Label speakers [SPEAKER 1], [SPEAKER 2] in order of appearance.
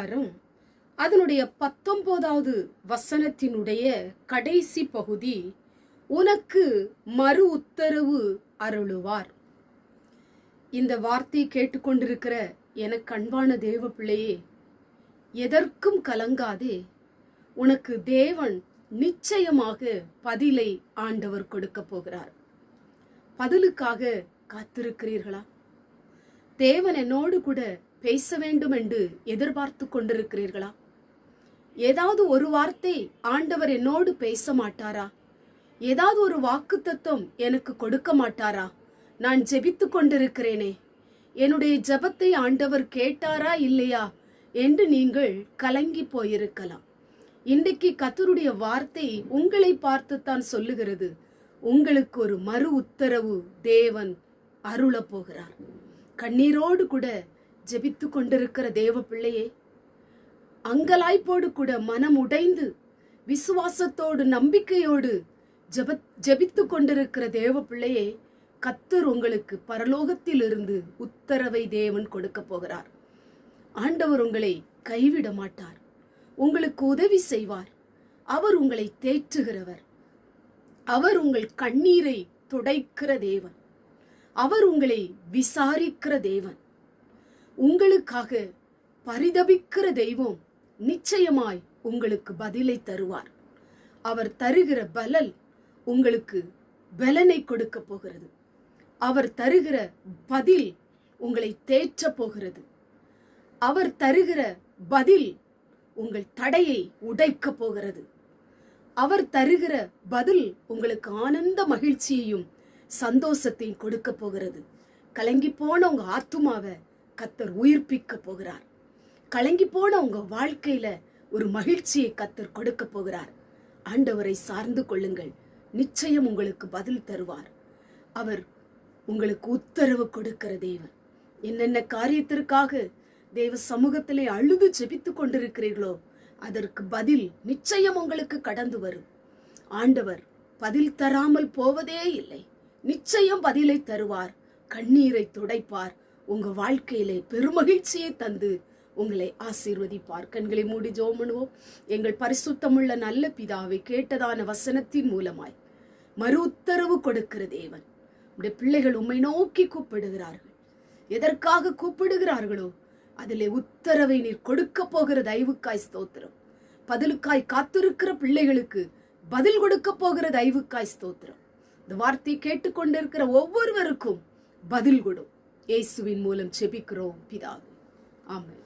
[SPEAKER 1] அதிகாரம் அதனுடைய 19வது வசனத்தினுடைய கடைசி பகுதி, உனக்கு மறு உத்தரவு அருளுவார். இந்த வார்த்தை கேட்டுக்கொண்டிருக்கிற எனக்கு அன்பான தேவ பிள்ளையே, எதற்கும் கலங்காதே. உனக்கு தேவன் நிச்சயமாக பதிலை ஆண்டவர் கொடுக்க போகிறார். பதிலுக்காக காத்திருக்கிறீர்களா? தேவன் என்னோடு கூட பேச வேண்டும் என்று எதிர்பார்த்து கொண்டிருக்கிறீர்களா? ஏதாவது ஒரு வார்த்தை ஆண்டவர் என்னோடு பேச மாட்டாரா? ஏதாவது ஒரு வாக்குத்தத்தம் எனக்கு கொடுக்க மாட்டாரா? நான் ஜெபித்து கொண்டிருக்கிறேனே, என்னுடைய ஜெபத்தை ஆண்டவர் கேட்டாரா இல்லையா என்று நீங்கள் கலங்கி போயிருக்கலாம். இன்றைக்கு கர்த்தருடைய வார்த்தை உங்களை பார்த்துத்தான் சொல்லுகிறது. உங்களுக்கு ஒரு மறு உத்தரவு தேவன் அருள போகிறார். கண்ணீரோடு கூட ஜெபித்து கொண்டிருக்கிற தேவ பிள்ளையே, அங்கலாய்ப்போடு கூட மனம் உடைந்து விசுவாசத்தோடு நம்பிக்கையோடு ஜெபித்து கொண்டிருக்கிற தேவ பிள்ளையே, கர்த்தர் உங்களுக்கு பரலோகத்தில் இருந்து உத்தரவை தேவன் கொடுக்க போகிறார். ஆண்டவர் உங்களை கைவிட மாட்டார். உங்களுக்கு உதவி செய்வார். அவர் உங்களை தேற்றுகிறவர். அவர் உங்கள் கண்ணீரை துடைக்கிற தேவன். அவர் உங்களை விசாரிக்கிற தேவன். உங்களுக்காக பரிதபிக்கிற தெய்வம் நிச்சயமாய் உங்களுக்கு பதிலை தருவார். அவர் தருகிற பலன் உங்களுக்கு பலனை கொடுக்க போகிறது. அவர் தருகிற பதில் உங்களை தேற்ற போகிறது. அவர் தருகிற பதில் உங்கள் தடையை உடைக்க போகிறது. அவர் தருகிற பதில் உங்களுக்கு ஆனந்த மகிழ்ச்சியையும் சந்தோஷத்தையும் கொடுக்க போகிறது. கலங்கி போன உங்க ஆத்துமாவை கர்த்தர் உயிர்ப்பிக்க போகிறார். கலங்கி போன உங்க வாழ்க்கையில ஒரு மகிழ்ச்சியை கர்த்தர் கொடுக்க போகிறார். ஆண்டவரை சார்ந்து கொள்ளுங்கள். நிச்சயம் உங்களுக்கு பதில் தருவார். அவர் உங்களுக்கு உத்தரவு கொடுக்கிற தேவன். என்னென்ன காரியத்திற்காக தேவ சமூகத்திலே அழுது ஜெபித்து கொண்டிருக்கிறீர்களோ அதற்கு பதில் நிச்சயம் உங்களுக்கு கடந்து வரும். ஆண்டவர் பதில் தராமல் போவதே இல்லை. நிச்சயம் பதிலை தருவார். கண்ணீரை துடைப்பார். உங்க வாழ்க்கையிலே பெருமகிழ்ச்சியை தந்து உங்களை ஆசீர்வதிப்பார். கண்களை மூடி ஜெபம் பண்ணுவோம். எங்கள் பரிசுத்தமுள்ள நல்ல பிதாவை, கேட்டதான வசனத்தின் மூலமாய் மறு உத்தரவு கொடுக்கிற தேவன், உடைய பிள்ளைகள் உம்மை நோக்கி கூப்பிடுகிறார்கள். எதற்காக கூப்பிடுகிறார்களோ அதிலே உத்தரவை நீர் கொடுக்க போகிற தயவுக்காய் ஸ்தோத்திரம். பதிலுக்காய் காத்திருக்கிற பிள்ளைகளுக்கு பதில் கொடுக்க போகிற தயவுக்காய் ஸ்தோத்திரம். இந்த வார்த்தை கேட்டுக்கொண்டிருக்கிற ஒவ்வொருவருக்கும் பதில் கொடும். இயேசுவின் மூலம் ஜெபிக்கிறோம் பிதாவே. ஆமென்.